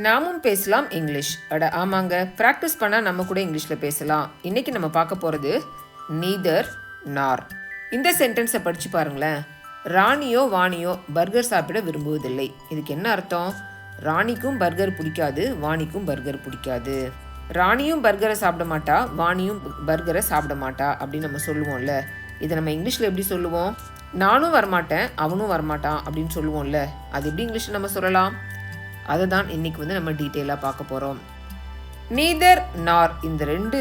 நாமும் பேசலாம் இங்கிலீஷ். ஆமாங்க, ப்ராக்டிஸ் பண்ணால் நம்ம கூட இங்கிலீஷில் பேசலாம். இன்னைக்கு நம்ம பார்க்க போகிறது நீதர் நார். இந்த சென்டென்ஸை படித்து பாருங்களேன். ராணியோ வாணியோ பர்கர் சாப்பிட விரும்புவதில்லை. இதுக்கு என்ன அர்த்தம்? ராணிக்கும் பர்கர் பிடிக்காது, வாணிக்கும் பர்கர் பிடிக்காது. ராணியும் பர்கரை சாப்பிட மாட்டா, வாணியும் பர்கரை சாப்பிட மாட்டா அப்படின்னு நம்ம சொல்லுவோம்ல. இதை நம்ம இங்கிலீஷில் எப்படி சொல்லுவோம்? நானும் வரமாட்டேன், அவனும் வரமாட்டான் அப்படின்னு சொல்லுவோம்ல. அது எப்படி இங்கிலீஷில் நம்ம சொல்லலாம்? அதை தான் இன்னைக்கு நம்ம டீட்டெயிலாக பார்க்க போகிறோம். நீதர் நார் இந்த ரெண்டு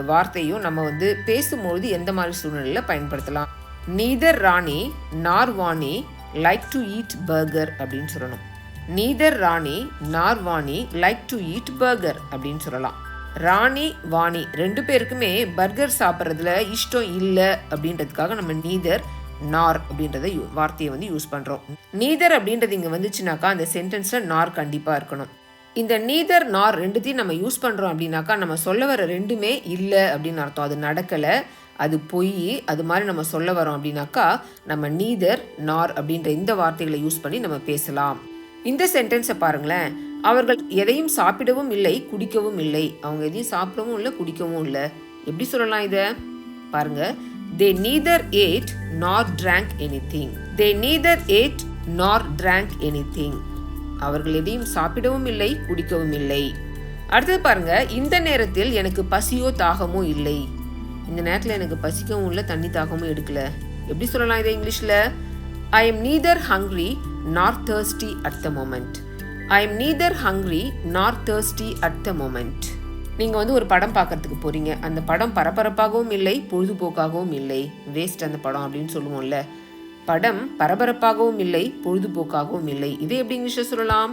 வார்த்தையும் நம்ம பேசும்போது எந்த மாதிரி சூழ்நிலையில் பயன்படுத்தலாம்? நீதர் ராணி நார் Vani like to eat burger அப்படின்னு சொல்லணும். நீதர் ராணி நார் Vani like to eat burger அப்படின்னு சொல்லலாம். ராணி வாணி ரெண்டு பேருக்குமே பர்கர் சாப்பிட்றதுல இஷ்டம் இல்லை அப்படின்றதுக்காக நம்ம நீதர் நார் அப்படின்றத வார்த்தையை யூஸ் பண்ணுறோம். நீதர் அப்படின்றது இங்கே வந்துச்சுனாக்கா அந்த சென்டென்ஸில் நார் கண்டிப்பாக இருக்கணும். இந்த நீதர் நார் ரெண்டுத்தையும் நம்ம யூஸ் பண்ணுறோம் அப்படின்னாக்கா நம்ம சொல்ல வர ரெண்டுமே இல்லை அப்படின்னு அர்த்தம். அது நடக்கலை, அது பொய், அது மாதிரி நம்ம சொல்ல வரோம் அப்படின்னாக்கா நம்ம நீதர் நார் அப்படின்ற இந்த வார்த்தைகளை யூஸ் பண்ணி நம்ம பேசலாம். இந்த சென்டென்ஸை பாருங்களேன். அவர்கள் எதையும் சாப்பிடவும் இல்லை, குடிக்கவும் இல்லை. அவங்க எதையும் சாப்பிடவும் இல்லை, குடிக்கவும் இல்லை. எப்படி சொல்லலாம் இதை பாருங்க. They neither ate nor drank anything. They neither ate nor drank anything. அவர்கள் எதையும் சாப்பிடவும் இல்லை, குடிக்கவும் இல்லை. அடுத்தது பாருங்க. இந்த நேரத்தில் எனக்கு பசியோ தாகமோ இல்லை. இந்த நேரத்தில் எனக்கு பசிக்கவும் இல்லை, தண்ணி தாகமும் எடுக்கல. எப்படி சொல்லலாம் இதை இங்கிலீஷில்? I am neither hungry nor thirsty at the moment. I am neither hungry nor thirsty at the moment. நீங்கள் ஒரு படம் பார்க்கறதுக்கு போகிறீங்க. அந்த படம் பரபரப்பாகவும் இல்லை, பொழுதுபோக்காகவும் இல்லை. வேஸ்ட் அந்த படம் அப்படின்னு சொல்லுவோம்ல. படம் பரபரப்பாகவும் இல்லை, பொழுதுபோக்காகவும் இல்லை. இதை எப்படி இங்கிலீஷில் சொல்லலாம்?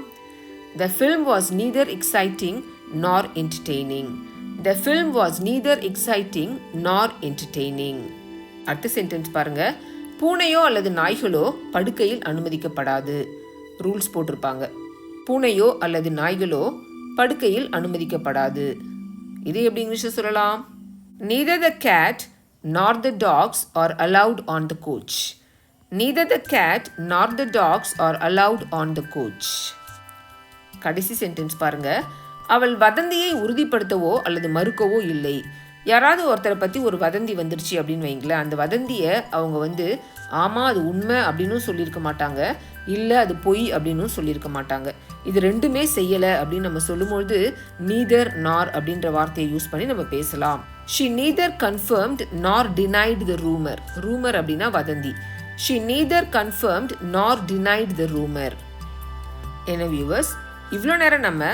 The film was neither exciting nor entertaining. The film was neither exciting nor entertaining. அடுத்த சென்டென்ஸ் பாருங்க. பூனையோ அல்லது நாய்களோ படுக்கையில் அனுமதிக்கப்படாது. ரூல்ஸ் போட்டிருப்பாங்க. பூனையோ அல்லது நாய்களோ படுக்கையில் அனுமதிக்கப்படாது. இதை எப்படி இங்கிலீஷில் சொல்லலாம்? Neither the cat nor the dogs are allowed on the coach. Neither the cat nor the dogs are allowed on the coach. கடைசி சென்டென்ஸ் பாருங்க. அவள் வதந்தியை உறுதிப்படுத்தவோ அல்லது மறுக்கவோ இல்லை. யாராவது ஒருத்தரை பற்றி ஒரு வதந்தி வந்துருச்சு அப்படின்னு வைங்களேன். அந்த வதந்தியை அவங்க ஆமாம் அது உண்மை அப்படின்னு சொல்லியிருக்க மாட்டாங்க, இல்லை அது பொய் அப்படின்னு சொல்லியிருக்க மாட்டாங்க. இது ரெண்டுமே செய்யலை அப்படின்னு நம்ம சொல்லும்போது நீதர் நார் அப்படின்ற வார்த்தையை யூஸ் பண்ணி நம்ம பேசலாம். She neither confirmed nor denied the rumor. Rumor அப்படின்னா வதந்தி. She neither confirmed nor denied the rumor. என்ன வியூவர்ஸ், இவ்வளோ நேரம் நம்ம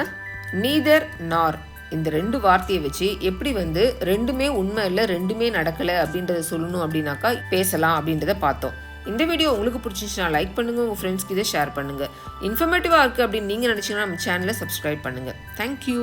நீதர் நார் இந்த ரெண்டு வார்த்தையை வச்சு எப்படி ரெண்டுமே உண்மை இல்லை, ரெண்டுமே நடக்கலை அப்படின்றத சொல்லணும் அப்படின்னாக்கா பேசலாம் அப்படின்றத பார்த்தோம். இந்த வீடியோ உங்களுக்கு பிடிச்சிச்சுன்னா லைக் பண்ணுங்கள், உங்கள் ஃப்ரெண்ட்ஸ்க்கு இதை ஷேர் பண்ணுங்கள். இன்ஃபர்மேட்டிவாக இருக்குது அப்படின்னு நீங்கள் நினச்சிங்கன்னா நம்ம சேனலை சப்ஸ்கிரைப் பண்ணுங்கள். தேங்க்யூ.